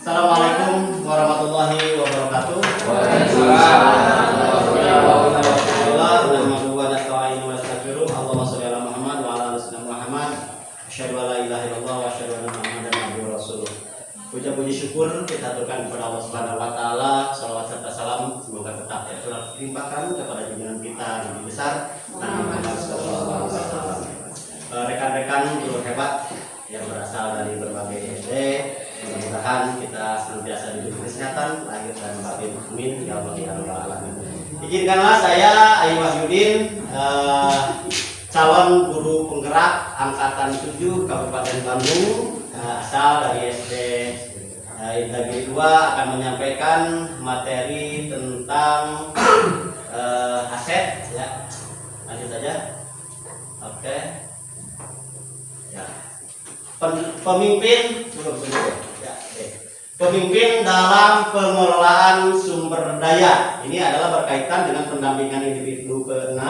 Assalamualaikum warahmatullahi wabarakatuh. Puji syukur kita aturkan kepada Allah Subhanahu wa taala. Shalawat serta salam semoga tetap terlimpahkan kepada junjungan kita yang lebih besar Nabi Muhammad sallallahu alaihi wasallam. Rekan-rekan guru hebat yang berasal dari berbagai SD, mudah-mudahan kita senantiasa diberi kesehatan lahir dan batin. Amin ya rabbal alamin. Izinkanlah saya Ayi Wahyudin, calon guru penggerak angkatan 7 Kabupaten Bandung, asal dari SD Indagiri 2, akan menyampaikan materi tentang aset ya. Lanjut saja. Oke. Ya. Pemimpin ya, pemimpin dalam pengelolaan sumber daya. Ini adalah berkaitan dengan pendampingan individu ke-6,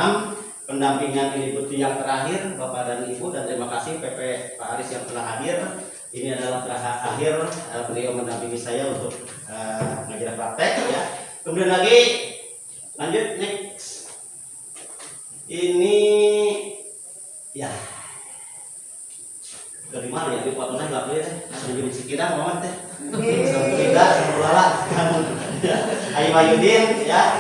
pendampingan individu yang terakhir Bapak dan Ibu, dan terima kasih PP Pak Aris yang telah hadir. Ini adalah terakhir beliau mendampingi saya untuk mengajar praktek ya. Kemudian lagi lanjut next. Ini ya dari mana ya, di potongnya nggak boleh deh, langsung jadi sekitar mohon teh. Tidak semula Ayi Wahyudin ya,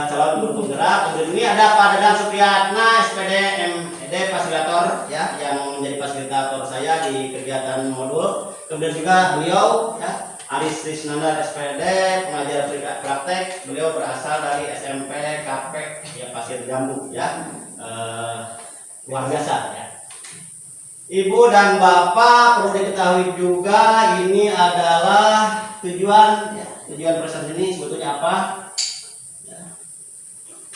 calon guru penggerak. Kemudian ini ada Pak Dadang Supriyatna, SPD MED fasilitator ya, yang menjadi fasilitator saya di kegiatan modul. Kemudian juga beliau ya, Aris Trisnanda SPD, pengajar praktek. Beliau berasal dari SMP KP ya, Pasir Jambu ya, luar biasa ya. Ibu dan Bapak perlu diketahui juga, ini adalah tujuan ya, tujuan presentasi ini sebetulnya apa ya.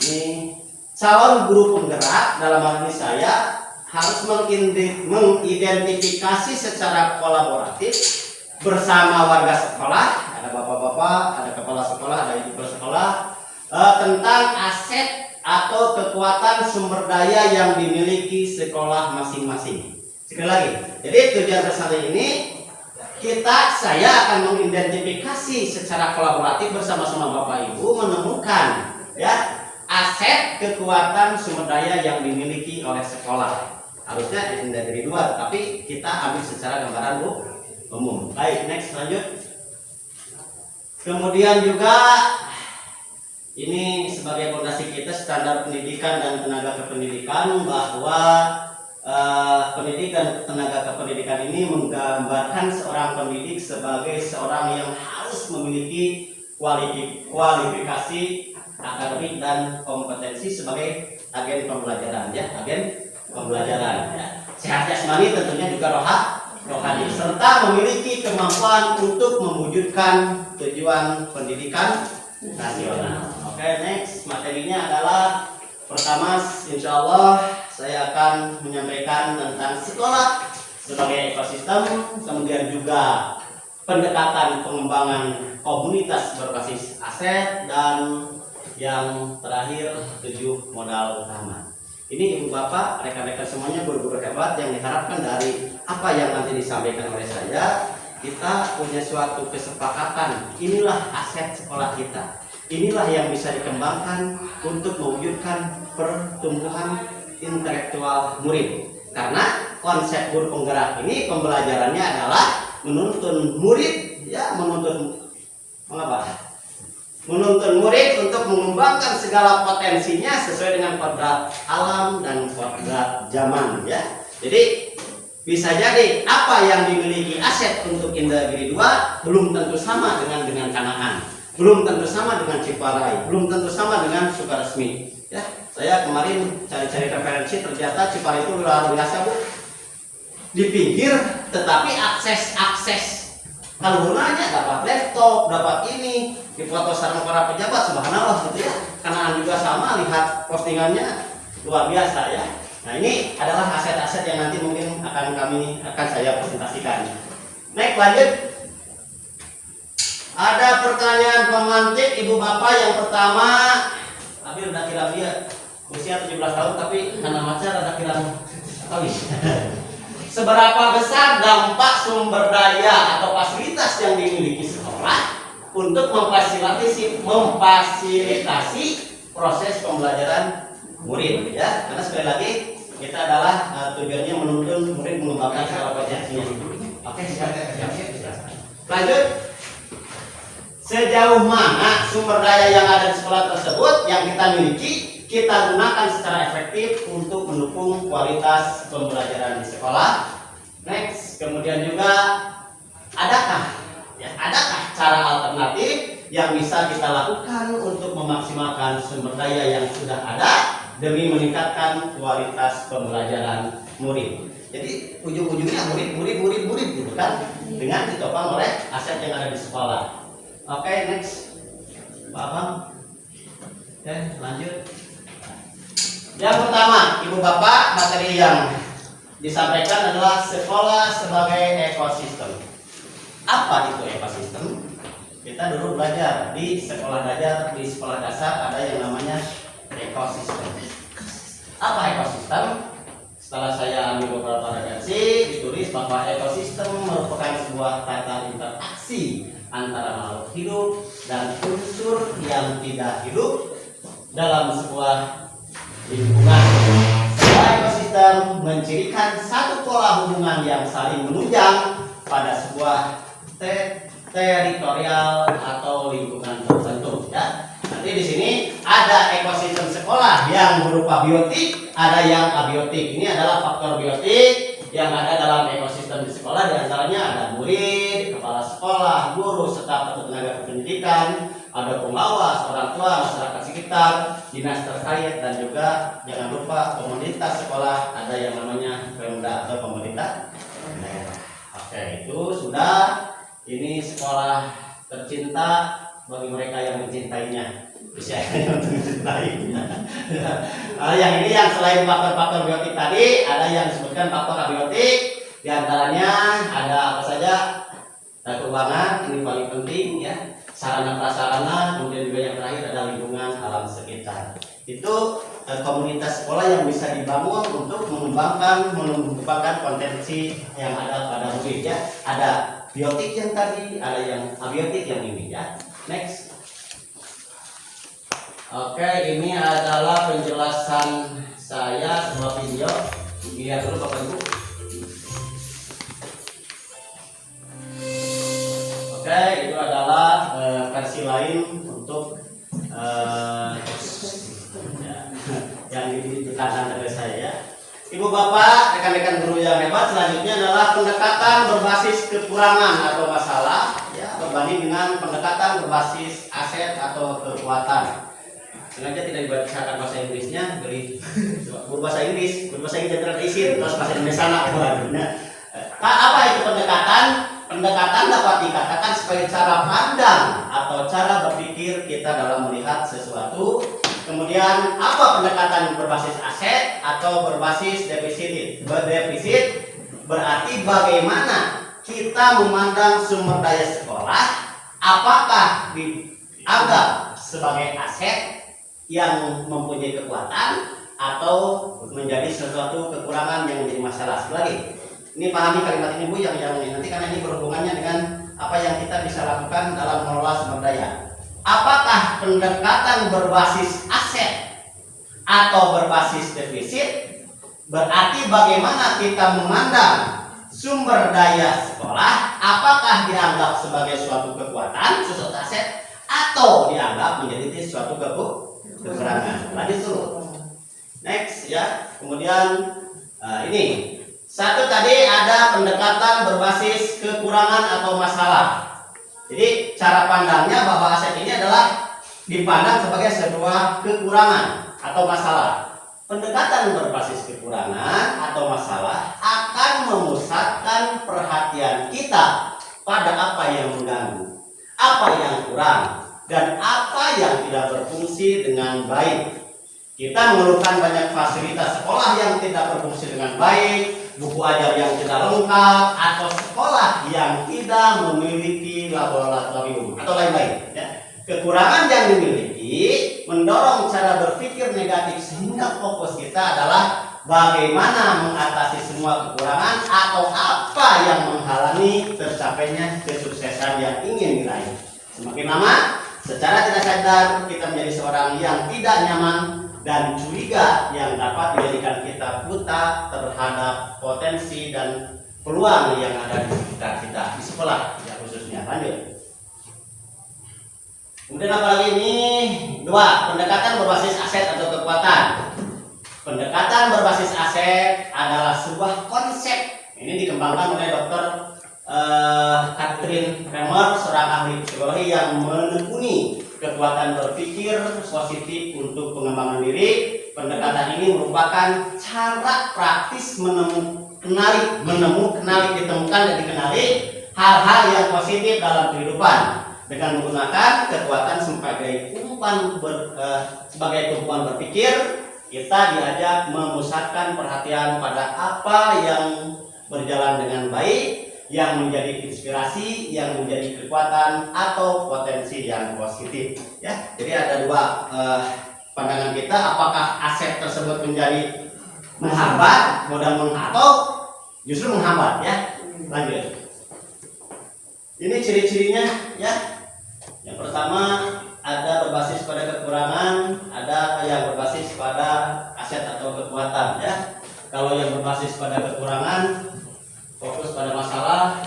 Ini calon guru penggerak, dalam hal ini saya harus mengidentifikasi secara kolaboratif bersama warga sekolah, ada bapak-bapak, ada kepala sekolah, ada ibu kepala sekolah, tentang aset atau kekuatan sumber daya yang dimiliki sekolah masing-masing. Sekali lagi, jadi tujuan presentasi ini saya akan mengidentifikasi secara kolaboratif bersama-sama Bapak Ibu menemukan ya aset kekuatan sumber daya yang dimiliki oleh sekolah. Harusnya dari 2, tapi kita ambil secara gambaran umum. Baik, next lanjut. Kemudian juga ini sebagai fondasi kita standar pendidikan dan tenaga kependidikan, bahwa pendidikan tenaga kependidikan ini menggambarkan seorang pendidik sebagai seorang yang harus memiliki kualifikasi akademik dan kompetensi sebagai agen pembelajaran ya, agen pembelajaran ya. Sehat jasmani tentunya juga rohani, serta memiliki kemampuan untuk mewujudkan tujuan pendidikan nasional. Oke, next materinya adalah pertama, insya Allah saya akan menyampaikan tentang sekolah sebagai ekosistem, kemudian juga pendekatan pengembangan komunitas berbasis aset, dan yang terakhir 7 modal utama. Ini Ibu Bapak, rekan-rekan semuanya, guru-guru hebat yang diharapkan dari apa yang nanti disampaikan oleh saya, kita punya suatu kesepakatan. Inilah aset sekolah kita. Inilah yang bisa dikembangkan untuk mewujudkan pertumbuhan intelektual murid. Karena konsep guru penggerak ini pembelajarannya adalah menuntun murid ya, menuntun murid untuk mengembangkan segala potensinya sesuai dengan kodrat alam dan kodrat zaman ya. Jadi bisa jadi apa yang dimiliki aset untuk Indagiri 2 belum tentu sama dengan Kanaan, belum tentu sama dengan Ciparai, belum tentu sama dengan Sukaresmi ya. Saya kemarin cari-cari referensi, ternyata Ciparai itu luar biasa Bu, di pinggir, tetapi akses penggunanya dapat laptop, dapat ini, dipoto sama para pejabat, subhanallah gitu ya. Kanaan juga sama, lihat postingannya luar biasa ya. Nah, ini adalah aset-aset yang nanti mungkin akan saya presentasikan. Next, lanjut. Ada pertanyaan pemantik Ibu Bapak. Yang pertama, tapi udah kira dia usia 17 tahun, tapi karena macar ada kira habis. seberapa besar dampak sumber daya atau fasilitas yang dimiliki sekolah untuk memfasilitasi proses pembelajaran murid, ya. Karena sekali lagi kita adalah tujuannya menuntun murid mengembangkan segala potensinya. Oke, siap. Lanjut. Sejauh mana sumber daya yang ada di sekolah tersebut yang kita miliki kita gunakan secara efektif untuk mendukung kualitas pembelajaran di sekolah. Next, kemudian juga adakah cara alternatif yang bisa kita lakukan untuk memaksimalkan sumber daya yang sudah ada demi meningkatkan kualitas pembelajaran murid. Jadi ujung-ujungnya murid gitu kan, dengan ditopang oleh aset yang ada di sekolah. Oke, next, Pak Abang. Oke, lanjut. Yang pertama, Ibu Bapak, materi yang disampaikan adalah sekolah sebagai ekosistem. Apa itu ekosistem? Kita dulu belajar di sekolah dasar ada yang namanya ekosistem. Apa ekosistem? Setelah saya ambil beberapa referensi, ditulis bahwa ekosistem merupakan sebuah tata interaksi antara makhluk hidup dan unsur yang tidak hidup dalam sebuah lingkungan. Sebuah ekosistem mencirikan satu pola hubungan yang saling menunjang pada sebuah teritorial atau lingkungan tertentu, ya. Nanti di sini ada ekosistem sekolah yang berupa biotik, ada yang abiotik. Ini adalah faktor biotik yang ada dalam ekosistem di sekolah. Di antaranya ada murid, kepala sekolah, guru, serta tenaga kependidikan, ada pengawas, orang tua, masyarakat sekitar, dinas terkait, dan juga jangan lupa komunitas sekolah, ada yang namanya Pemda atau pemerintah daerah. Oke, itu sudah. Ini sekolah tercinta bagi mereka yang mencintainya, usianya untuk mencintainya. Yang ini yang selain faktor-faktor biotik tadi, ada yang disebutkan faktor abiotik. Di antaranya ada apa saja? Keuangan, ini paling penting, ya. Sarana prasarana, kemudian juga yang terakhir ada lingkungan alam sekitar. Itu komunitas sekolah yang bisa dibangun untuk mengembangkan potensi yang ada pada murid, ya. Ada biotik yang tadi, ada yang abiotik yang ini, ya. Next. Oke, ini adalah penjelasan saya sebuah video. Lihat dulu Bapak Ibu. Oke, itu adalah versi lain untuk yang ditunjukkan oleh saya, ya. Ibu Bapak, rekan-rekan guru yang hebat, selanjutnya adalah pendekatan berbasis kekurangan atau masalah, ya, berbanding dengan pendekatan berbasis aset atau kekuatan. Sengaja tidak dibacakan bahasa Inggrisnya, beri berbahasa Inggris general isin, terus bahasa Indonesia nak. Apa itu pendekatan? Pendekatan dapat dikatakan sebagai cara pandang atau cara berpikir kita dalam melihat sesuatu. Kemudian apa pendekatan berbasis aset atau berbasis defisit? Berdefisit berarti bagaimana kita memandang sumber daya sekolah, apakah dianggap sebagai aset yang mempunyai kekuatan atau menjadi sesuatu kekurangan yang menjadi masalah. Lagi, ini pahami kalimat ini Bu yang nanti, karena ini berhubungannya dengan apa yang kita bisa lakukan dalam mengelola sumber daya. Apakah pendekatan berbasis aset atau berbasis defisit berarti bagaimana kita memandang sumber daya sekolah, apakah dianggap sebagai suatu kekuatan, sesuatu aset, atau dianggap menjadi suatu kekurangan. Lanjut dulu. Next, ya. Kemudian ini satu tadi ada pendekatan berbasis kekurangan atau masalah. Jadi cara pandangnya bahwa aset ini adalah dipandang sebagai sebuah kekurangan atau masalah. Pendekatan berbasis kekurangan atau masalah akan memusatkan perhatian kita pada apa yang mengganggu, apa yang kurang, dan apa yang tidak berfungsi dengan baik. Kita mengeluhkan banyak fasilitas sekolah yang tidak berfungsi dengan baik, buku ajar yang tidak lengkap, atau sekolah yang tidak memiliki laboratorium atau lain-lain, ya. Kekurangan yang dimiliki mendorong cara berpikir negatif sehingga fokus kita adalah bagaimana mengatasi semua kekurangan atau apa yang menghalangi tercapainya kesuksesan yang ingin diraih. Semakin lama, secara tidak sadar kita menjadi seorang yang tidak nyaman dan curiga yang dapat menjadikan kita buta terhadap potensi dan peluang yang ada di sekitar kita di sekolah ya khususnya. Lanjut. Kemudian apalagi ini? 2. Pendekatan berbasis aset atau kekuatan. Pendekatan berbasis aset adalah sebuah konsep. Ini dikembangkan oleh Dr. Katrin Kramer, seorang ahli psikologi yang menekuni kekuatan berpikir positif untuk pengembangan diri. Pendekatan ini merupakan cara praktis ditemukan dan dikenali hal-hal yang positif dalam kehidupan dengan menggunakan kekuatan sebagai tumpuan berpikir. Kita diajak memusatkan perhatian pada apa yang berjalan dengan baik, yang menjadi inspirasi, yang menjadi kekuatan atau potensi yang positif. Ya, jadi ada 2 pandangan kita. Apakah aset tersebut menjadi menghambat, atau justru menghambat? Ya, lanjut. Ini ciri-cirinya, ya. Yang pertama ada berbasis pada kekurangan, ada yang berbasis pada aset atau kekuatan, ya. Kalau yang berbasis pada kekurangan, fokus pada masalah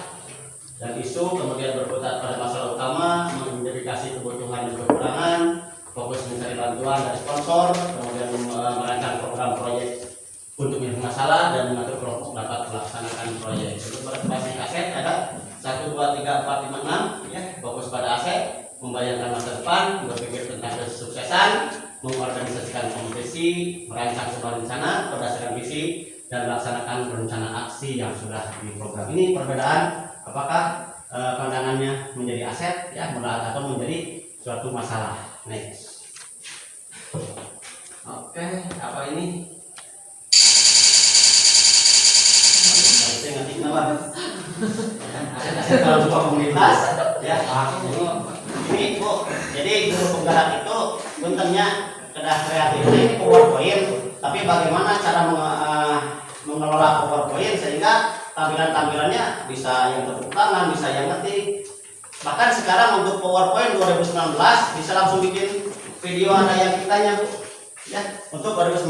dan isu, kemudian berkutat pada masalah utama, mengidentifikasi kebutuhan dan kekurangan, fokus mencari bantuan dari sponsor, kemudian merancang program proyek untuk menyelesaikan masalah dan mengatur kelompok dapat melaksanakan proyek. Untuk berbasis aset ada 1, 2, 3, 4, 5, 6, ya. Fokus pada aset, membayangkan masa depan, berpikir tentang kesuksesan, mengorganisasikan kompetisi, merancang sebuah rencana berdasarkan visi, dan melaksanakan rencana aksi yang sudah diprogram. Ini perbedaan apakah pandangannya menjadi aset, ya, atau menjadi suatu masalah. Next. Oke, apa ini? Aset dalam sebuah komunitas, ya. Ini Bu, jadi guru penggerak itu bentuknya kedah kreatif ini PowerPoint, tapi bagaimana cara mengelola PowerPoint sehingga tampilan-tampilannya bisa yang tepuk tangan, bisa yang ngetik. Bahkan sekarang untuk PowerPoint 2019 bisa langsung bikin video ada yang kitanya, Bu. Ya, untuk 2019,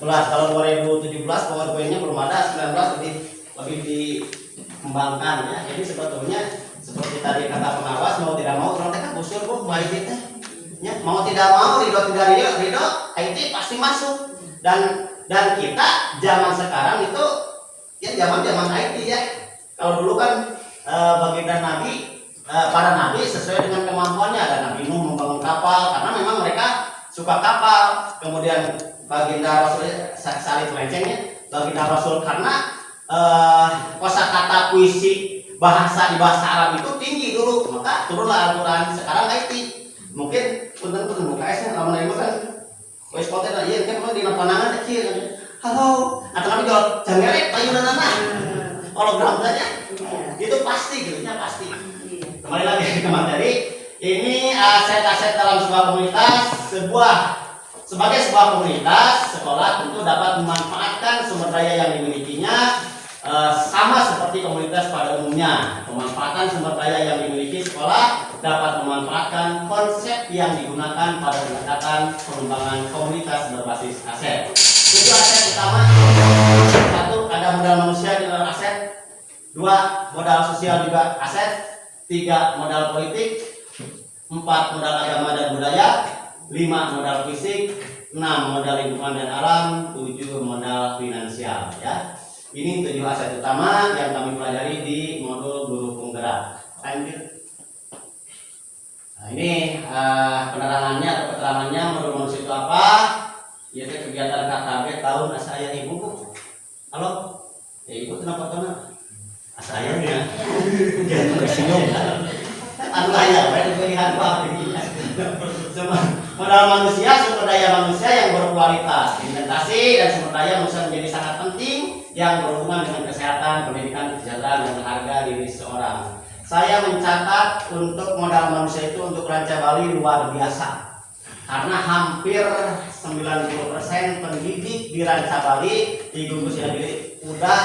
kalau 2017 PowerPoint-nya belum ada, 19 lebih dikembangkan, ya. Jadi sebetulnya seperti tadi kata pengawas, mau tidak mau orang kan busur Bu, mau IT ya, mau tidak mau, ridho tidak ridho, IT pasti masuk. Dan kita zaman sekarang itu ya zaman IT, ya. Kalau dulu kan baginda Nabi, para nabi sesuai dengan kemampuannya. Ada Nabi Nuh membangun kapal karena memang mereka suka kapal. Kemudian baginda Rasul salib melencengnya, baginda Rasul karena kosakata puisi di bahasa Arab itu tinggi dulu, maka turunlah Al-Quran. Sekarang IT mungkin punten buka esnya lama lama kan voice content aja kan di panangan kecil, halo atau kami jawab jangerek payunan anak hologram saja, itu pasti gitu, pasti. Kembali lagi ke materi ini, aset-aset dalam sebuah komunitas. Sebagai sebuah komunitas, sekolah tentu dapat memanfaatkan sumber daya yang dimilikinya, sama seperti komunitas pada umumnya. Pemanfaatan sumber daya yang dimiliki sekolah dapat memanfaatkan konsep yang digunakan pada pendekatan pengembangan komunitas berbasis aset. 7 aset utama. 1. Ada modal manusia di dalam aset. 2. Modal sosial juga aset. 3. Modal politik. 4. Modal agama dan budaya. 5. Modal fisik. 6. Modal lingkungan dan alam. 7. Modal finansial, ya. Ini 7 aset utama yang kami pelajari di modul guru penggerak. Lanjut. Nah, ini penerangannya atau keterangannya modul manusia itu apa? Yaitu kegiatan KKB tahun saya ibu, Bu. Halo, ya ibu kenapa kena? Asayanya. Jangan tersenyum. Anlaya, baik dilihat apa ini. Modal manusia, sumber daya manusia yang berkualitas. Investasi dan sumber daya manusia menjadi sangat penting yang berhubungan dengan kesehatan, pendidikan, kesejahteraan, dan harga diri seorang. Saya mencatat untuk modal manusia itu untuk Ranca Bali luar biasa. karena hampir 90% pendidik di Rancabali di gugus ini udah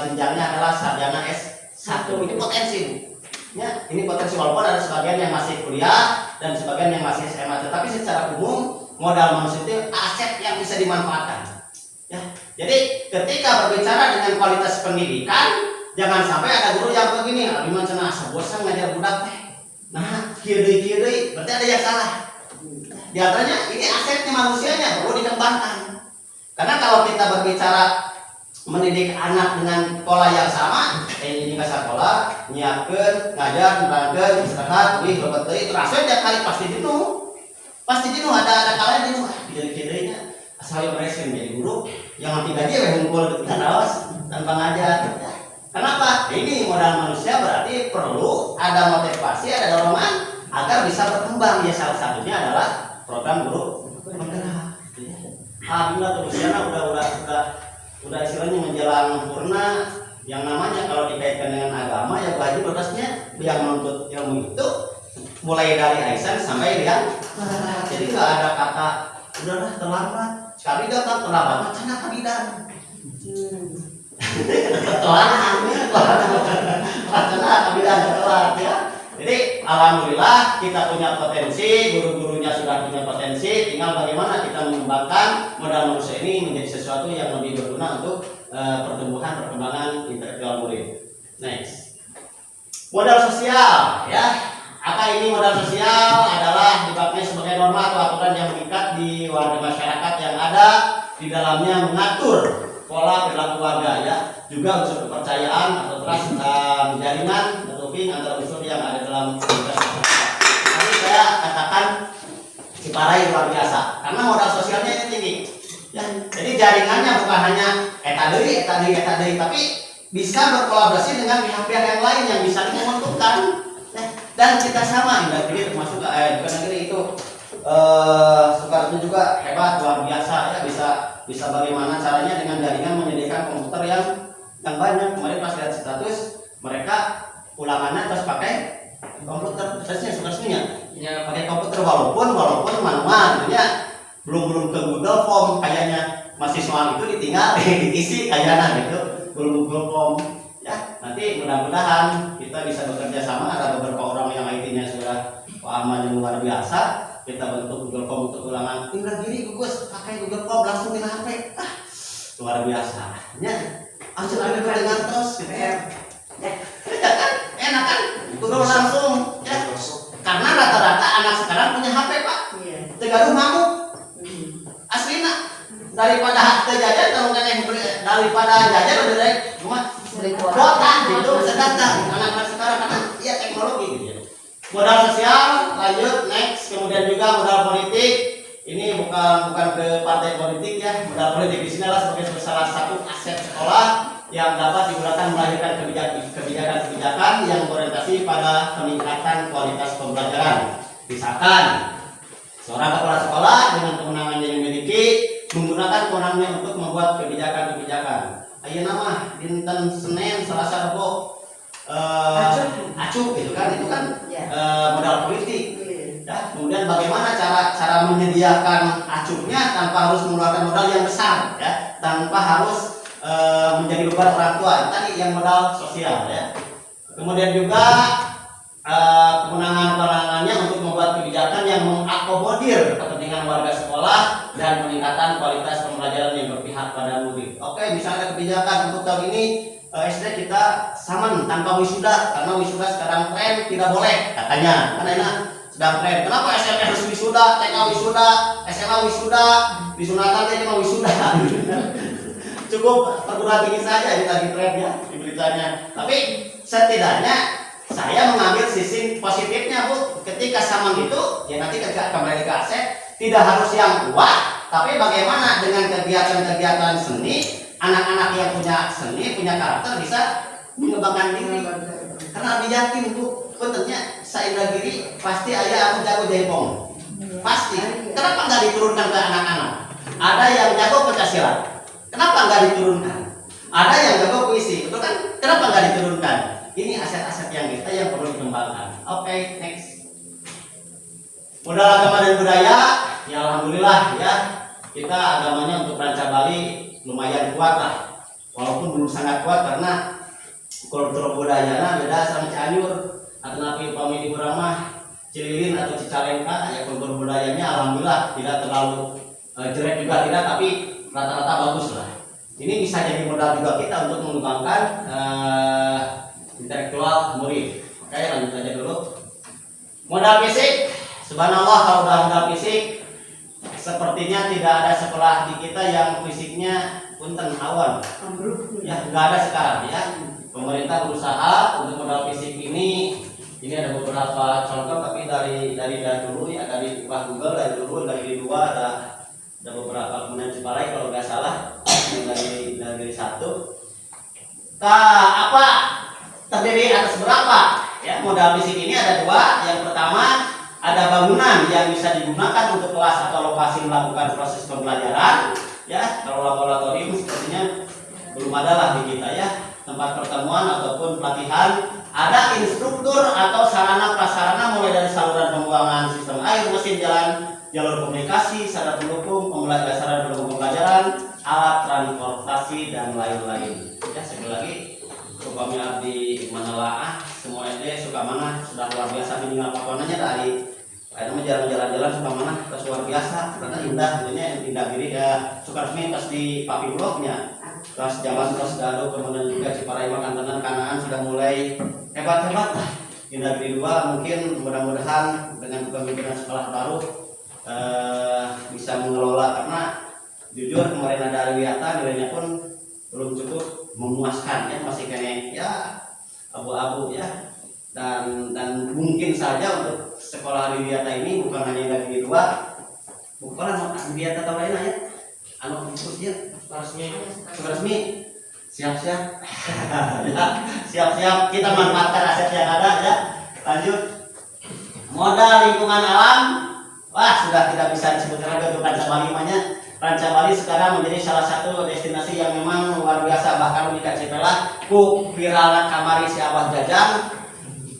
jenjangnya adalah sarjana S1. Ini potensi, Bu. Ya, ini potensi walaupun ada sebagian yang masih kuliah dan sebagian yang masih SMA, tetapi secara umum modal manusia itu aset yang bisa dimanfaatkan. Ya, jadi ketika berbicara dengan kualitas pendidikan, jangan sampai ada guru yang begini, gimana cenah asa bosan ngajar budak teh. Nah, kiri-kiri berarti ada yang salah. Di antaranya ini asetnya manusianya perlu dikembangkan. Karena kalau kita berbicara mendidik anak dengan pola yang sama, ini ke sekolah, nyiapkan, ngajar, nerangkan, istirahat, wih, lebat deui, terasa tiap kali pasti jenuh. Pasti jenuh, ada kalanya jenuh. Kiri-kirinya asal yang resen jadi guru, yang nanti gaji ya ngumpul di awas tanpa ngajar. Kenapa? Ini modal manusia berarti perlu ada motivasi, ada dorongan agar bisa berkembang. Ya salah satunya adalah program guru penggerak. Alhamdulillah terusnya udah istilahnya menjelang purna. Yang namanya kalau dikaitkan dengan agama ya wajib batasnya yang menuntut ilmu itu mulai dari Aisyah sampai Rian. Jadi nggak ada kata udahlah terlambat. Sekali datang terlambat macam kabidan. Telat ya. Jadi alhamdulillah kita punya potensi, guru-gurunya sudah punya potensi, tinggal bagaimana kita mengembangkan modal manusia ini menjadi sesuatu yang lebih berguna untuk pertumbuhan perkembangan intelektual murid. Next. Modal sosial ya. Apa ini modal sosial? Adalah dipakai sebagai norma atau aturan yang mengikat di warga masyarakat yang ada di dalamnya mengatur pola perilaku warga ya, juga unsur kepercayaan atau trust jaringan atau link antara unsur yang ada dalam komunitas masyarakat. Tadi saya katakan Ciparai luar biasa karena modal sosialnya ini tinggi. Ya, jadi jaringannya bukan hanya etadei, tapi bisa berkolaborasi dengan pihak-pihak yang lain yang bisa menguntungkan. Ya, dan kita sama, jadi termasuk bukan negeri itu Soekarno juga hebat luar biasa ya, bisa bagaimana caranya dengan jaringan menyediakan komputer yang banyak. Kemarin pas lihat status mereka ulangannya terus pakai komputer, terusnya Soekarno ya pakai komputer walaupun manual ya, belum ke Google Form kayaknya, masih soal itu ditinggal diisi kayaknya gitu, belum Google Form ya. Nanti mudah-mudahan kita bisa bekerja sama, ada beberapa orang yang IT-nya sudah paham yang luar biasa. Kita bentuk Google Form untuk ulangan. Tinggal diri gugus pakai Google Form langsung di HP. Luar biasa. Ya, langsung ada dengan terus gitu ya. Kan enak kan? Google langsung ya. Karena rata-rata anak sekarang punya HP, Pak. Iya. Tegaduh ngamuk. Aslina daripada jajan kalau daripada jajan lebih baik cuma kuota itu bisa datang anak-anak sekarang karena ya teknologi gitu ya. Modal sosial, lanjut next, kemudian juga modal politik. Ini bukan ke partai politik ya. Modal politik di sini adalah sebagai salah satu aset sekolah yang dapat digunakan melahirkan kebijakan-kebijakan yang berorientasi pada peningkatan kualitas pembelajaran. Misalkan seorang kepala sekolah dengan kewenangan yang dimiliki menggunakan kewenangannya untuk membuat kebijakan-kebijakan. Ayo nama dinten Senin, Selasa, Rabu acuh gitu kan, itu kan modal politik ya. Kemudian bagaimana cara menyediakan acuhnya tanpa harus mengeluarkan modal yang besar ya, tanpa harus menjadi beban orang tua, tadi yang modal sosial ya. Kemudian juga kewenangannya untuk membuat kebijakan yang mengakomodir kepentingan warga sekolah dan peningkatan kualitas pembelajaran yang berpihak pada murid. Oke, misalnya kebijakan untuk tahun ini SD kita saman tanpa wisuda, karena wisuda sekarang tren tidak boleh katanya, karena enak sedang tren. Kenapa SMP harus wisuda, TK wisuda, SMA wisuda, disunatan dia cuma wisuda. Cukup perguruan tinggi saja ini lagi tren ya di beritanya. Tapi setidaknya saya mengambil sisi positifnya, Bu. Ketika saman itu ya nanti ketika kembali ke aset tidak harus yang wah, tapi bagaimana dengan kegiatan-kegiatan seni. Anak-anak yang punya seni, punya karakter bisa mengembangkan diri. Karena lebih yakin, Bu, betulnya Saindagiri pasti ayah aku jago jaipong. Pasti. Kenapa nggak diturunkan ke anak-anak? Ada yang jago pencaksilat. Kenapa nggak diturunkan? Ada yang jago puisi, betul kan? Kenapa nggak diturunkan? Ini aset-aset yang kita yang perlu dikembangkan. Oke, next. Modal agama dan budaya, ya alhamdulillah ya, kita agamanya untuk Ranca Bali lumayan kuat lah, walaupun belum sangat kuat karena kultur budayanya beda sama Cianjur atau napi upami di urang mah Cililin atau Cicalengka, ya kultur budayanya alhamdulillah tidak terlalu jelek juga tidak, tapi rata-rata bagus lah. Ini bisa jadi modal juga kita untuk mengembangkan intelektual murid. Oke, lanjut aja dulu. Modal fisik, subhanallah, kalau udah modal fisik sepertinya tidak ada sekolah di kita yang fisiknya punten awan. Ya, nggak ada sekarang ya. Pemerintah berusaha untuk modal fisik ini ada beberapa contoh, tapi dari dulu ya, dari Google dari dulu, dari dua ada beberapa, kemudian Ciparai kalau nggak salah dari satu. Apa terdiri atas berapa? Ya, modal fisik ini ada dua. Yang pertama, ada bangunan yang bisa digunakan untuk kelas atau lokasi melakukan proses pembelajaran. Ya, kalau laboratorium sepertinya belum ada lah di kita ya. Tempat pertemuan ataupun pelatihan. Ada instruktur atau sarana prasarana mulai dari saluran pembuangan sistem air, mesin jalan, jalur komunikasi, sarana pendukung pembelajaran, alat transportasi dan lain-lain. Ya, sekali lagi, upami abdi menelaah semua SD suka mana sudah luar biasa minimal pakonannya dari jalan-jalan suka mana terus luar biasa karena indah, indah diri ya. Sukaresmi pas di Papi Bloknya kelas zaman kelas Gado, kemudian juga Ciparai Makantenan Kanaan sudah mulai hebat-hebat lah. Indah diri 2 mungkin mudah-mudahan dengan kepemimpinan sekolah baru bisa mengelola, karena jujur kemarin ada Ariwiata nilainya pun belum cukup memuaskan ya, masih kayaknya ya abu-abu ya, dan mungkin saja untuk sekolah Ariwiata ini bukan hanya dari 2, bukan Ariwiata atau lain ya, anu khususnya resmi siap-siap ya, siap-siap kita manfaatkan aset yang ada ya. Lanjut, modal lingkungan alam, wah sudah tidak bisa disebutkan lagi untuk Ranca Bali namanya. Ranca Bali sekarang menjadi salah satu destinasi yang memang luar biasa, bahkan di Cipela ku viral kamari si Abah Jajang.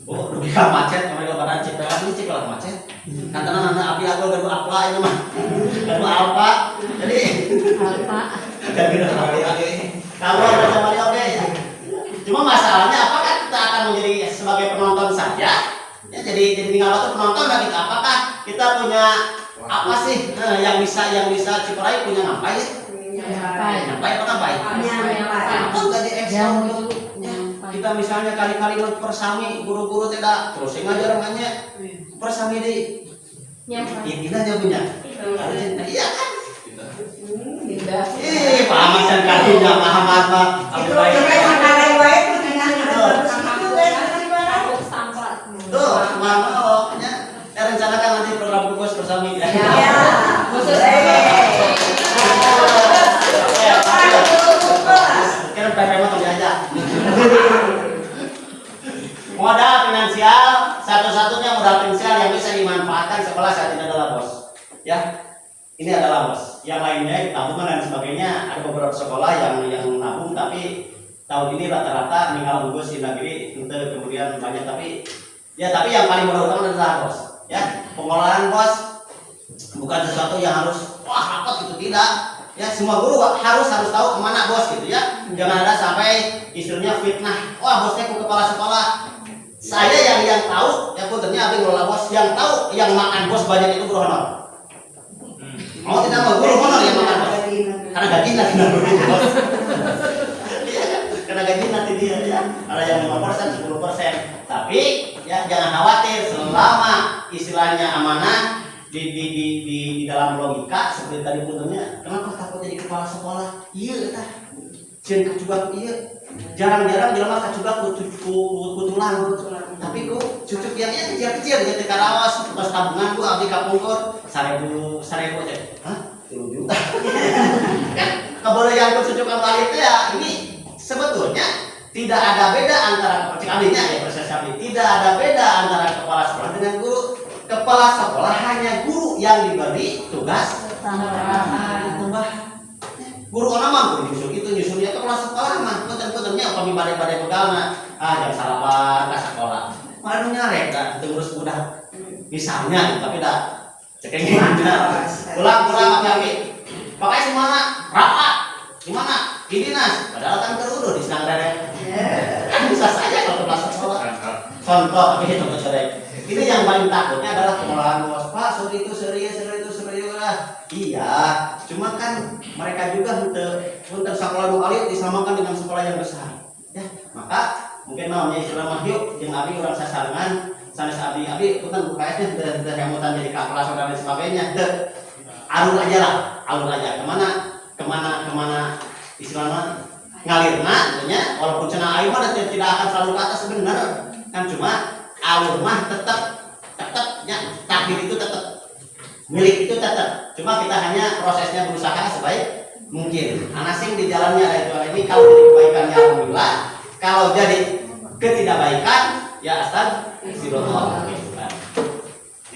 Oh, lebih macet kemarin lebaran Cipela ini Cipela macet. Karena anak api aku gadu apa ini mah. Gadu apa. Jadi apa? Gadu apa ini. Kalau Ranca Bali oke ya. Cuma masalahnya apakah kita akan menjadi sebagai penonton saja? Ya, jadi tinggal waktu penonton dan kita apakah kita punya apa sih yang bisa Ciparai punya ngapain? Ngapain apa ngapain? Nonton gak di ekspor. Kita misalnya kali-kali persami guru-guru tidak terus ngajar namanya persami di ini aja punya. Iya kan? Pak Ahmad dan kalinya Muhammad Pak Abu Baik. Tuh, makanya rencanakan nanti program khusus bersama ya. Iya, khusus. Kira PP mah aja. Modal finansial, satu-satunya modal finansial yang bisa dimanfaatkan sekolah saat ini adalah BOS. Ya, ini adalah BOS. Yang lainnya tabungan dan sebagainya, ada beberapa sekolah yang nabung, tapi tahun ini rata-rata meninggal gugus Indagiri itu kemudian banyak, tapi yang paling utama adalah BOS. Ya, pengolahan BOS bukan sesuatu yang harus wah apa gitu, tidak. Ya, semua guru harus tahu kemana BOS gitu ya. Jangan ada sampai istilahnya fitnah. Wah, bosnya ke kepala sekolah. Saya yang tahu, ya pun ternyata abis ngelola BOS, yang tahu yang makan BOS banyak itu guru honor. Mau tidak mau guru honor yang makan BOS. Karena gaji nanti BOS. Karena gaji nanti dia ya. Ada yang 5%, 10%. Tapi ya jangan khawatir, selama istilahnya amanah di dalam logika seperti tadi putarnya. Kenapa takut jadi kepala sekolah? Iya tah. Cien kecubak iya. Jarang-jarang jelema kecubak kutulang. Tapi ku cucuk yang kecil-kecil gitu karawas pas tabungan ku abdi kapungkur 1000 teh. Hah? 3 juta. Kan kebolehan ku cucuk kembali itu ya, ini sebetulnya tidak ada beda antara percakapannya ya proses kami. Tidak ada beda antara kepala sekolah dengan guru. Kepala sekolah hanya guru yang diberi tugas tambahan. Guru onamang guru nyusul kepala sekolah mah punten-puntennya upami badai-badai pegalna jam salapan ka sekolah. Manu nyarek kan terus udah Misalnya, tapi dah cekengnya. Pulang lagi. Pakai semana rapat. Gimana? Ini Nas. Padahal kan terudur di sedang ada. Kan bisa saja kalau kelas sekolah. Contoh, tapi contoh sore. Ini yang paling takutnya adalah pengolahan bos. Pak, suri itu serius lah. Iya, cuma kan mereka juga untuk sekolah dua kali disamakan dengan sekolah yang besar. Ya, maka mungkin namanya istilah mahyu yang abi orang sasarangan sanes abi punten kayaknya teu hemutan jadi kelas dan sebagainya. Alur aja kemana istilahnya ngalirna tentunya walaupun cenah ayu mah tidak akan selalu ke atas bener kan, cuma alur mah tetapnya takdir itu tetap milik itu tetap, cuma kita hanya prosesnya berusaha sebaik mungkin. Anasing di jalannya ada itu ini, kalau jadi kebaikan ya alhamdulillah, kalau jadi ketidakbaikan ya astagfirullah.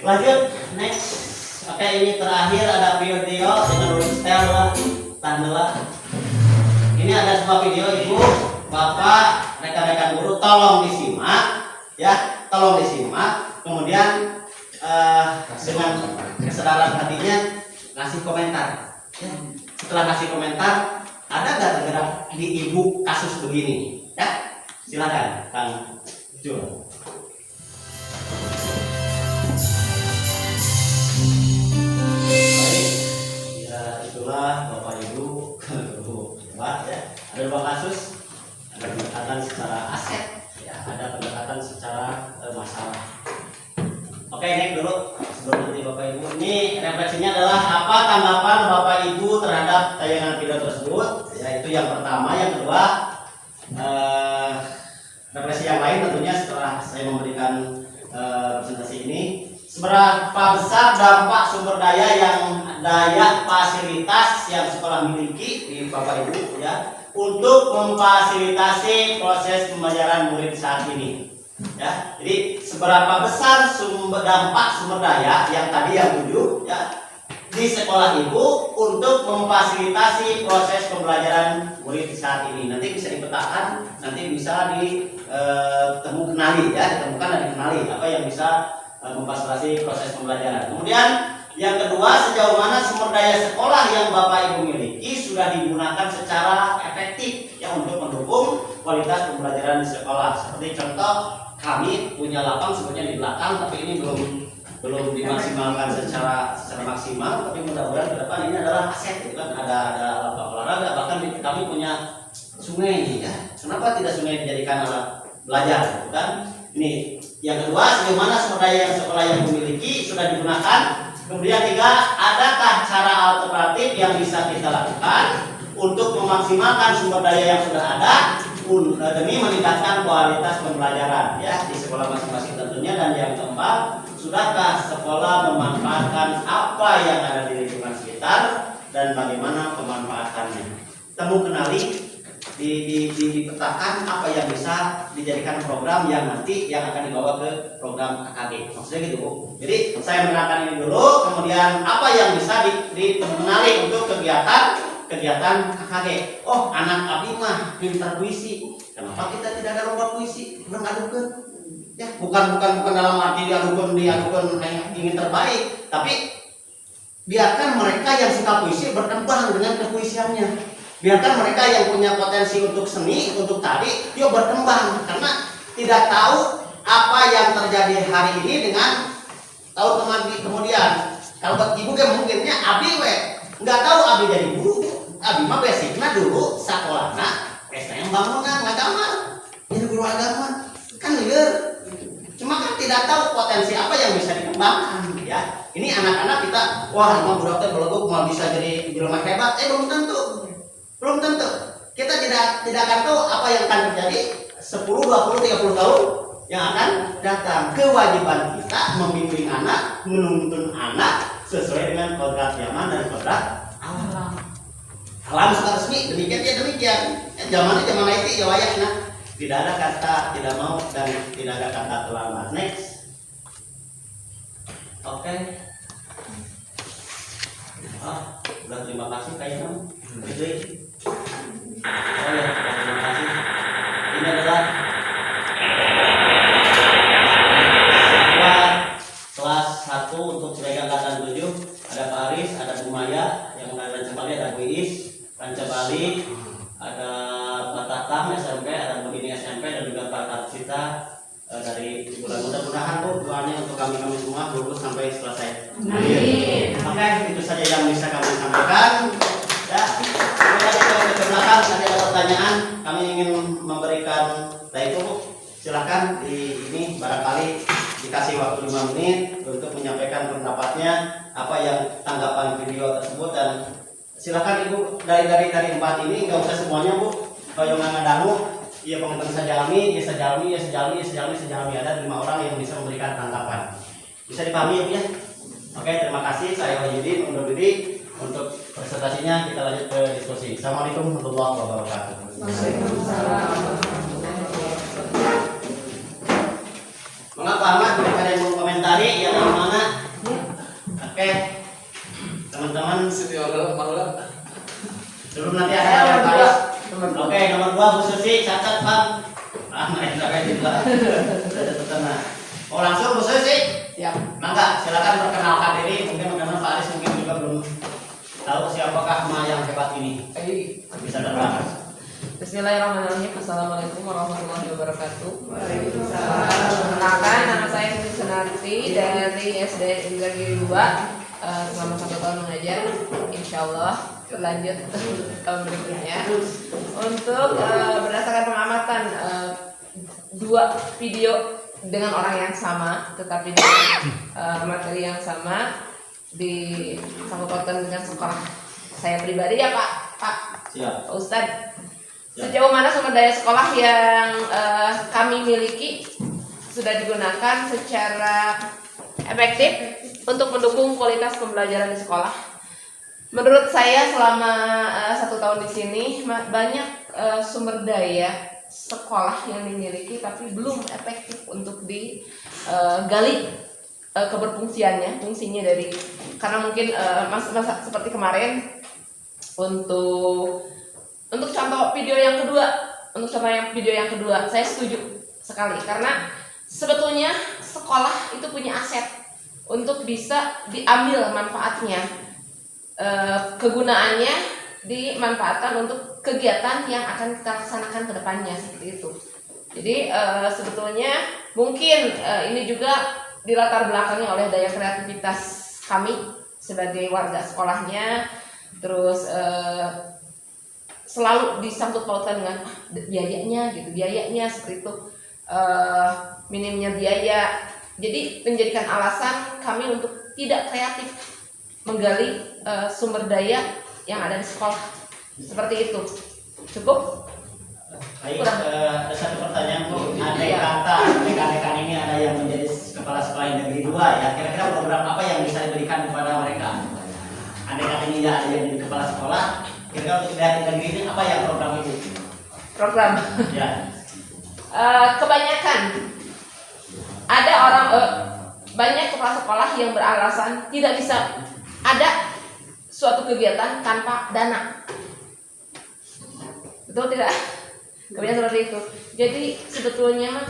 Lanjut next. Oke, ini terakhir ada video dengan style lah tanda. Ini ada sebuah video ibu, bapak, rekan-rekan guru, tolong disimak ya, tolong disimak. Kemudian dengan kesadaran hatinya ngasih komentar ya. Setelah ngasih komentar, ada nggak tergerak di ibu kasus begini ya, silakan Kang Jul. Baik ya, itulah bapak ibu coba ya, ada dua kasus, ada pendekatan secara aset ya, ada pendekatan secara masalah. Oke, naik dulu sebelum nanti Bapak Ibu. Ini refleksinya adalah apa tanggapan Bapak Ibu terhadap tayangan video tersebut? Ya, itu yang pertama. Yang kedua, refleksi yang lain tentunya setelah saya memberikan presentasi ini. Seberapa besar dampak sumber daya fasilitas yang sekolah miliki di Bapak Ibu ya untuk memfasilitasi proses pembelajaran murid saat ini? Ya, jadi seberapa besar dampak sumber daya yang tadi yang 7 ya di sekolah ibu untuk memfasilitasi proses pembelajaran murid saat ini. Nanti bisa dipetakan, nanti bisa ditemukan dan dikenali apa yang bisa memfasilitasi proses pembelajaran. Kemudian yang kedua, sejauh mana sumber daya sekolah yang Bapak Ibu miliki sudah digunakan secara efektif ya untuk mendukung kualitas pembelajaran di sekolah. Seperti contoh, kami punya lapang sebenarnya di belakang, tapi ini belum dimaksimalkan secara maksimal. Tapi mudah-mudahan ke depan ini adalah aset, gitu kan? Ada lapang olahraga, bahkan kami punya sungai ini ya. Kenapa tidak sungai dijadikan alat belajar, gitu kan? Ini yang kedua, sejauh mana sumber daya yang sekolah yang memiliki sudah digunakan. Kemudian tiga, adakah cara alternatif yang bisa kita lakukan untuk memaksimalkan sumber daya yang sudah ada demi meningkatkan kualitas pembelajaran ya di sekolah masing-masing tentunya. Dan yang keempat, sudahkah sekolah memanfaatkan apa yang ada di lingkungan sekitar dan bagaimana pemanfaatannya? Temu kenali, dipetakan apa yang bisa dijadikan program yang nanti yang akan dibawa ke program KKG. Maksudnya gitu Bu. Jadi saya menerangkan ini dulu, kemudian apa yang bisa dikenali untuk kegiatan KKG. Oh, anak abi mah pintar puisi. Kenapa kita tidak ada lomba puisi? Belum adukan. Ya, bukan dalam arti diadukan ingin terbaik, tapi biarkan mereka yang suka puisi berkembang dengan kepuisiannya. Biarkan mereka yang punya potensi untuk seni, untuk tari, yuk berkembang, karena tidak tahu apa yang terjadi hari ini dengan tahun kemudian. Kalau buat ibu kan mungkinnya abi nggak tahu abi jadi guru. Abi mah basicnya dulu sekolahnya STM bangunan agama, jadi guru agama kan liar. Cuma kan tidak tahu potensi apa yang bisa dikembangkan ya. Ini anak-anak kita, wah emang budak teh beleguk mau bisa jadi jelema hebat, belum tentu. Kita tidak akan tahu apa yang akan terjadi 10, 20, 30 tahun yang akan datang. Kewajiban kita membimbing anak, menuntun anak sesuai dengan kodrat zaman dan kodrat alam. Alam secara resmi demikian. Zaman IT ya wayahna. Tidak ada kata tidak mau dan tidak ada kata terlambat. Next. Oke. Udah terima kasih kayaknya. Oh ya, terima kasih. Ini adalah kelas angkatan 7, ada Pak Aris, ada Bu Maya, yang ada Rancabali, ada Bu Iis, Rancabali, ada Pak Tatang SMP, ada Bu Dini SMP, dan juga Pak Tarsita dari Cibulan. Mudah-mudahan Bu doanya untuk kami semua lulus sampai selesai. Amin. Oke, itu saja yang bisa kami sampaikan. Ya, kemudian ke belakang tadi ada pertanyaan, kami ingin memberikan, nah itu Bu, silakan di ini barangkali dikasih waktu 5 menit untuk menyampaikan pendapatnya, apa yang tanggapan video tersebut, dan silakan Ibu dari tempat ini, nggak usah semuanya Bu, kalau yang ngadangu, iya penonton sejalmi, ada 5 orang yang bisa memberikan tanggapan. Bisa dipahami ya Bu ya? Oke, terima kasih. Saya Wahyudin undur diri. Untuk presentasinya kita lanjut ke diskusi. Assalamualaikum warahmatullahi wabarakatuh. Mengapa Ahmad? Ada yang mau komentari yang mana? Oke, teman-teman. Sebelum nanti ada yang baris. Oke, nomor 2 Bu Susi, catat Bang. Main pakai juga. Mau langsung Bu Susi? Ya. Mangga, silakan perkenalkan diri. Mungkin teman-teman Pak Aris mungkin juga belum tahu siapakah Ma yang hebat ini. Bisa terbang. Bismillahirrahmanirrahim. Assalamualaikum warahmatullahi wabarakatuh. Perkenalkan, nama saya Siti Sunarti dari SD Indragiri 2. Selama 1 tahun mengajar, insya Allah lanjut tahun berikutnya. Untuk berdasarkan pengamatan 2 video dengan orang yang sama, tetapi dengan materi yang sama, disangkut pautkan dengan sekolah saya pribadi ya Pak Siap. Ustadz. Sejauh mana sumber daya sekolah yang kami miliki sudah digunakan secara efektif untuk mendukung kualitas pembelajaran di sekolah? Menurut saya selama 1 tahun di sini banyak sumber daya sekolah yang dimiliki tapi belum efektif untuk digali keberfungsiannya, fungsinya dari, karena mungkin masa seperti kemarin untuk contoh video yang kedua, saya setuju sekali karena sebetulnya sekolah itu punya aset untuk bisa diambil manfaatnya, kegunaannya dimanfaatkan untuk kegiatan yang akan kita laksanakan ke depannya, seperti itu. Jadi sebetulnya mungkin ini juga dilatar belakangi oleh daya kreativitas kami sebagai warga sekolahnya, terus selalu disangkut pautkan dengan biayanya seperti itu, minimnya biaya, jadi menjadikan alasan kami untuk tidak kreatif menggali sumber daya yang ada di sekolah, seperti itu. Cukup? Baik, ada satu pertanyaan Bu. Andai kata rekan-rekan ini ada yang menjadi kepala sekolah negeri 2 ya, kira-kira program apa yang bisa diberikan kepada mereka? Andai kata ini ada yang menjadi kepala sekolah, kira-kira untuk dari negeri ini apa yang program itu? Program? Ya. Kebanyakan ada orang banyak kepala sekolah yang beralasan tidak bisa ada suatu kegiatan tanpa dana. Betul tidak? Kebanyakan seperti itu. Jadi sebetulnya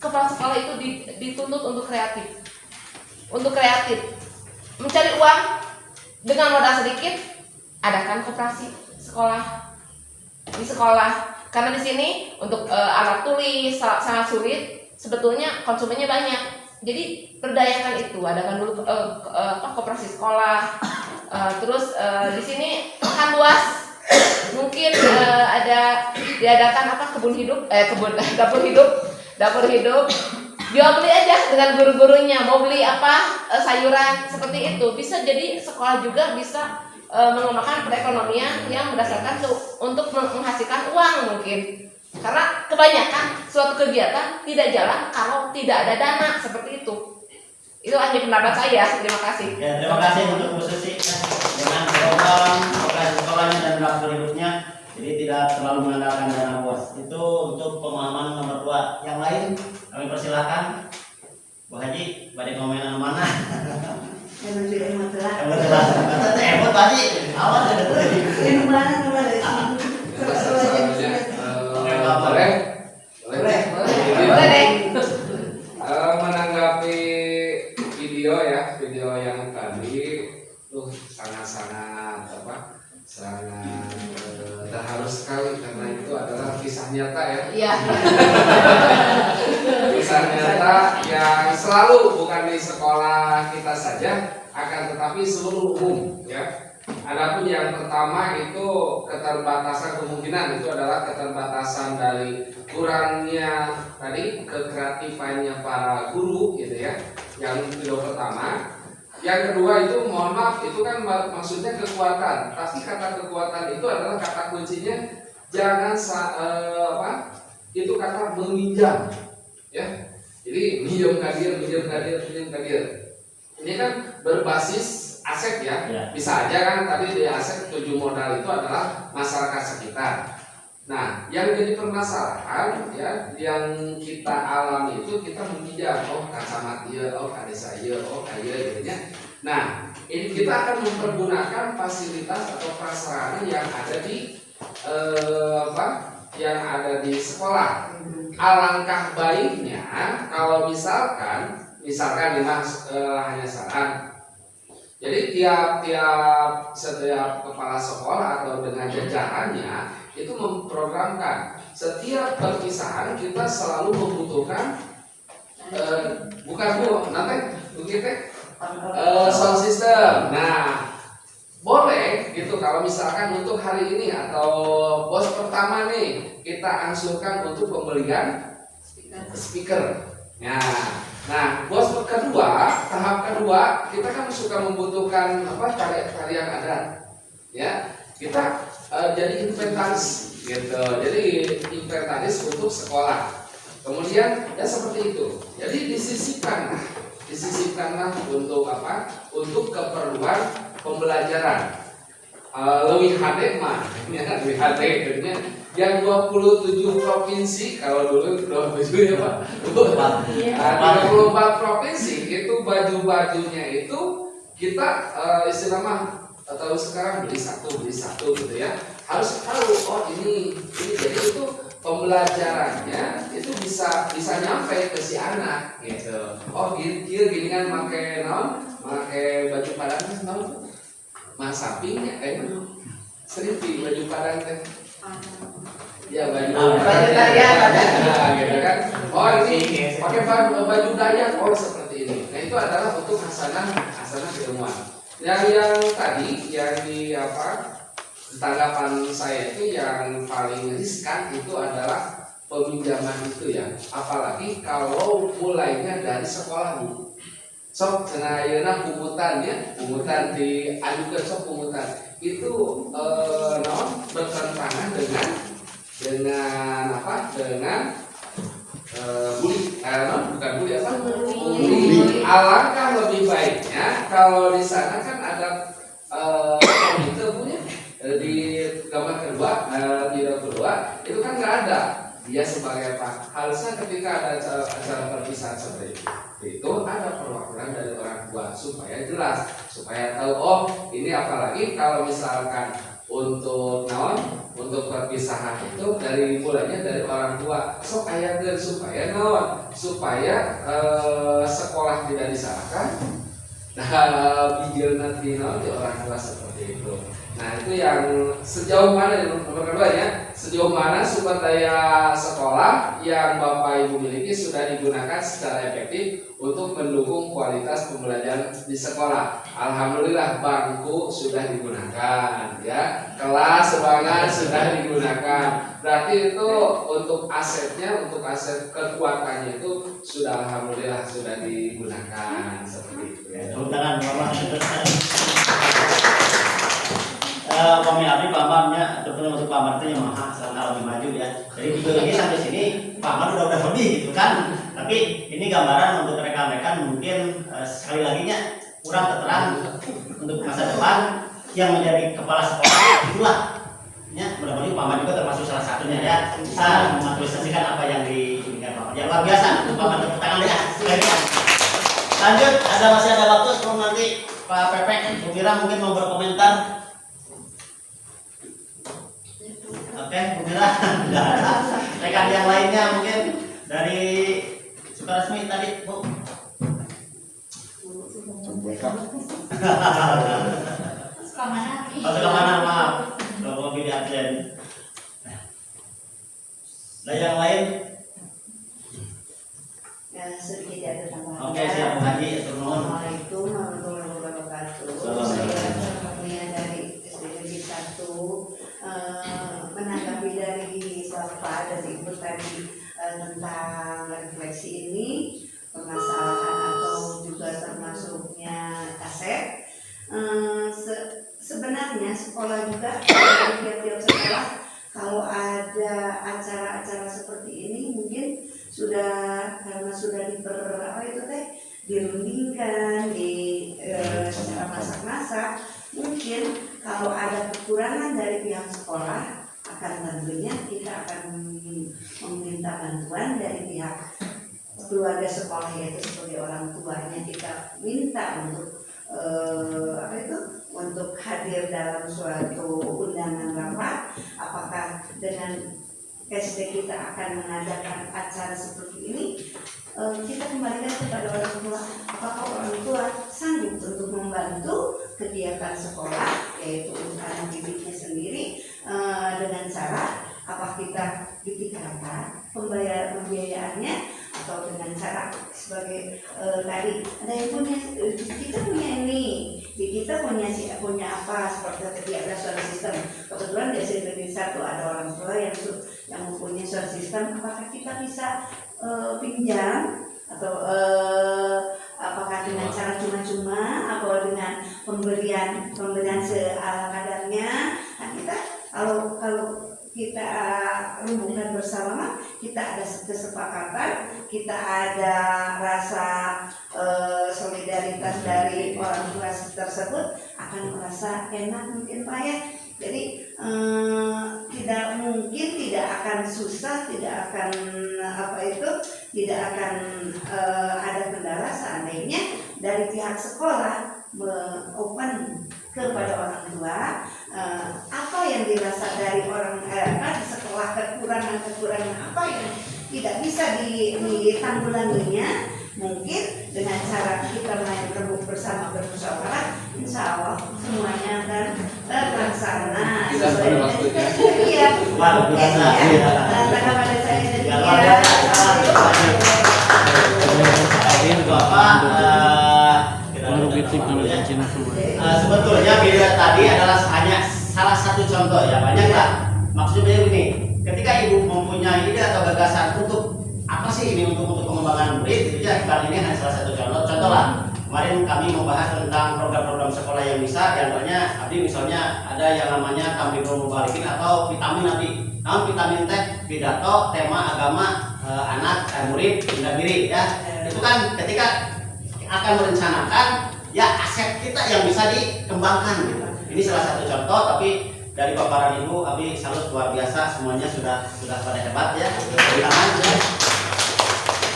kepala sekolah itu dituntut untuk kreatif. Mencari uang dengan modal sedikit, adakan koperasi sekolah di sekolah. Karena di sini untuk alat tulis sangat sulit, sebetulnya konsumennya banyak. Jadi berdayakan itu, adakan dulu koperasi sekolah. Terus di sini lahan luas, mungkin diadakan dapur hidup. Jual beli aja dengan guru-gurunya, mau beli apa sayuran seperti itu. Bisa jadi sekolah juga bisa mengembangkan perekonomian yang berdasarkan untuk menghasilkan uang mungkin. Karena kebanyakan suatu kegiatan tidak jalan kalau tidak ada dana, seperti itu. Itu hanya pendapat saya. Terima kasih. Ya, terima kasih untuk Bu Susi dengan program operasi sekolahnya dan dapur hidupnya. Jadi tidak terlalu mengandalkan dana bos. Itu untuk pemahaman nomor 2. Yang lain kami persilahkan. Bu Haji, balik ngomenan mana? Yang lebih telah. Hebat Haji. Awal dari. Yang mana dari Boleh deh. Menanggapi video ya, video yang tadi tuh sangat-sangat sangat terharu sekali karena itu adalah kisah nyata ya. Iya. Kisah nyata yang selalu bukan di sekolah kita saja, akan tetapi seluruh umum ya. Adapun yang pertama itu keterbatasan kemungkinan itu adalah keterbatasan dari kurangnya tadi kekreatifannya para guru gitu ya. Yang video pertama. Yang kedua itu mohon maaf itu kan maksudnya kekuatan, tapi kata kekuatan itu adalah kata kuncinya jangan itu kata meminjam ya. Jadi minjam kadir. Ini kan berbasis aset ya. Bisa aja kan tadi di aset tujuh modal itu adalah masyarakat sekitar. Nah, yang jadi permasalahan ya yang kita alami itu kita meminjam, oh kacamata ieu, oh kadesa ieu, oh kaya gitu ya. Nah, ini kita akan mempergunakan fasilitas atau prasarana yang ada di yang ada di sekolah. Alangkah baiknya kalau misalkan ini mas hanya saran. Jadi setiap kepala sekolah atau dengan jajarannya itu memprogramkan setiap perpisahan kita selalu membutuhkan sound system. Nah, boleh gitu kalau misalkan untuk hari ini atau bos pertama nih kita ansurkan untuk pembelian speaker. Nah, bos kedua, tahap kedua kita kan suka membutuhkan tarian adat, ya kita jadi inventaris gitu. Jadi inventaris untuk sekolah. Kemudian ya seperti itu. Jadi disisipkanlah untuk apa? Untuk keperluan pembelajaran. Lebih hadeh mah, ya lebih hadeh gitu. Yang 27 provinsi kalau dulu 27 ya Pak. 34 provinsi itu baju-bajunya itu kita istilahnya atau sekarang beli satu gitu ya. Harus tahu oh ini jadi itu pembelajarannya itu bisa nyampe ke si anak gitu. Oh gini kan pakai baju padang naon? Mas sampingnya kayaknya seripi baju padang teh. Ya baju Dayak gitu kan. Oh ini pakai baju Dayak seperti ini. Nah itu adalah untuk hasanah keilmuan. Yang tadi yang tanggapan saya itu yang paling riskan itu adalah peminjaman itu ya. Apalagi kalau mulainya dari sekolah Bu. Sok cenah pungutan di ajukeun sok pungutan itu bertentangan dengan bully, bukan bully bully. Alangkah lebih baiknya kalau di sana kan ada itu punya di gambar kedua, video kedua itu kan nggak ada dia sebagai apa. Harusnya ketika ada acara perpisahan seperti itu ada perwakilan dari orang tua supaya jelas, supaya tahu oh ini apalagi kalau misalkan untuk perpisahan itu mulainya dari orang tua sok ayakeun supaya sekolah tidak disalahkan bijil nanti di orang tua seperti itu. Nah itu yang sejauh mana yang nomor kedua ya, sejauh mana sumber daya sekolah yang Bapak Ibu miliki sudah digunakan secara efektif untuk mendukung kualitas pembelajaran di sekolah. Alhamdulillah bangku sudah digunakan ya, kelas sebanyak sudah digunakan. Berarti itu untuk asetnya, untuk aset kekuatannya itu sudah alhamdulillah sudah digunakan seperti itu ya. Pemirsa pamarnya ataupun untuk pamar itu yang mahal sangat lebih maju ya. Jadi video ini sampai sini pamar udah lebih gitu kan. Tapi ini gambaran untuk rekan-rekan mungkin sekali lagi nya kurang terterang untuk masa depan yang menjadi kepala sekolah itulah. Ya, mudah-mudahan pamar juga termasuk salah satunya ya. Bisa mengaktualisasikan apa yang diinginkan pamar. Ya luar biasa untuk pamar tepuk tangan ya. Lanjut, masih ada waktu sebelum nanti Pak Pepek, Bu Mira mungkin mau berkomentar. Oke, Bu Mira, tidak ada. Rekan yang lainnya mungkin dari Sukaresmi tadi, Bu. Masuk ke mana, maaf. Kalau lebih di absen. Nah, yang lain? Ya, sedikit ada tambahan. Oke, siap Haji, turun. Assalamualaikum warahmatullahi wabarakatuh. Assalamualaikum. Saya Sonia dari SDGG 1 menanggapi dari Bapak dan Ibu tadi tentang refleksi ini, permasalahan atau juga termasuknya kaset. Sebenarnya sekolah juga, tiap-tiap sekolah kalau ada acara-acara seperti ini mungkin karena sudah dirundingkan secara masak-masak, mungkin kalau ada kekurangan dari pihak sekolah akan tentunya kita akan meminta bantuan dari pihak keluarga sekolah, yaitu sebagai orang tuanya kita minta untuk hadir dalam suatu undangan rapat. Apakah dengan SD kita akan mengadakan acara seperti ini, kita kembalikan kepada orang tua, apakah orang tua sanggup untuk membantu kegiatan sekolah, yaitu untuk anak didiknya sendiri, dengan cara apa kita dipikirkan pembayarannya, atau dengan cara sebagai tadi ada yang punya, kita punya ini, kita punya apa, seperti ada suara sistem. Kebetulan di SMP 1 ada orang tua yang mempunyai suara sistem. Apakah kita bisa pinjam atau apakah dengan cara cuma-cuma atau dengan pemberian seala kadarnya? Nah, kita kalau kita rumuskan bersama, kita ada kesepakatan, kita ada rasa solidaritas dari orang tua tersebut, akan merasa enak mungkin Pak ya. Jadi tidak akan susah, tidak akan tidak akan ada kendala seandainya dari pihak sekolah open kepada orang tua, apa yang dirasa dari orang sekolah, kekurangan apa yang tidak bisa ditanggulanginya, mungkin dengan cara kita main rebut bersama bermusyawarah, insya Allah semuanya akan terlaksana. Tidak pada waktunya. Iya. Luar biasa. Tanggapan saya Ya, luar biasa. Bapak, sebetulnya video tadi adalah hanya salah satu contoh ya, banyak lah. Maksudnya begini, ketika ibu mempunyai ide atau gagasan untuk apa sih ini untuk pengembangan murid, itu ya, kali ini hanya salah satu contoh lah. Kemarin kami membahas tentang program-program sekolah yang bisa, diantaranya Abdi misalnya ada yang namanya Tamrinul Mubalikin atau vitamin Abdi. Vitamin teh pidato tema agama anak murid hingga diri ya. Itu kan ketika akan merencanakan ya aset kita yang bisa dikembangkan gitu. Ini salah satu contoh, tapi dari paparan Ibu Abi salut luar biasa, semuanya sudah pada hebat ya. Ya.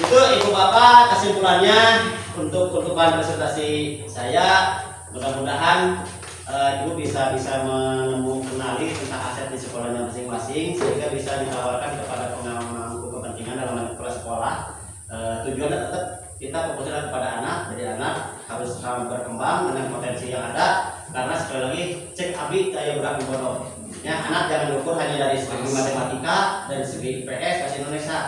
Itu Ibu Bapak kesimpulannya untuk bahan presentasi saya, mudah-mudahan Ibu bisa mengenali tentang aset di sekolahnya masing-masing sehingga bisa ditawarkan kepada pemangku kepentingan dalam sekolah. Tujuannya tetap kita fokusnya kepada anak, jadi anak harus berkembang dengan potensi yang ada, karena sekali lagi cek Abi saya berani bodoh ya, anak jangan diukur hanya dari segi matematika, dari segi IPS, bahasa Indonesia.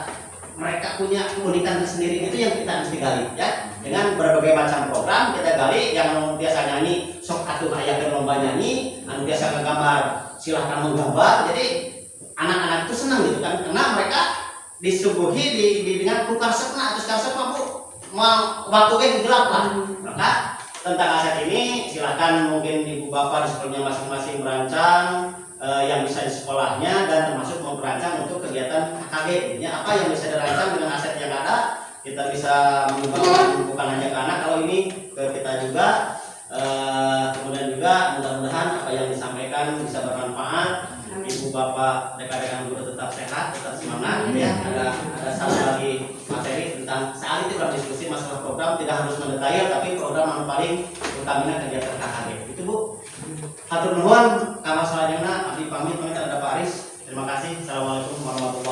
Mereka punya keunikan sendiri, itu yang kita mesti gali ya, dengan berbagai macam program kita gali. Yang biasa nyanyi sok atuh aya ke lomba nyanyi, anu biasa menggambar silahkan menggambar. Jadi anak-anak itu senang gitu kan, karena mereka disuguhi dengan karsepna atau karsepna Bu mau waktunya gelap lah. Maka tentang aset ini silakan mungkin ibu bapak di sekolahnya masing-masing merancang yang bisa di sekolahnya, dan termasuk memperancang untuk kegiatan KKG. Apa yang bisa dirancang dengan aset yang ada, kita bisa mengembangkan bukan hanya ke anak, kalau ini ke kita juga. Kemudian juga mudah-mudahan apa yang disampaikan bisa bermanfaat. Ibu bapak rekan-rekan guru tetap sehat, tetap semangat ya. Ada satu lagi materi tentang saat itu dalam diskusi masalah program, tidak harus mendetail, tapi program yang paling utamanya kegiatan KKG itu Bu. Hatur nuhun, kalau selanjutnya Abdi pamit ada Pak Aris. Terima kasih. Assalamualaikum warahmatullahi wabarakatuh.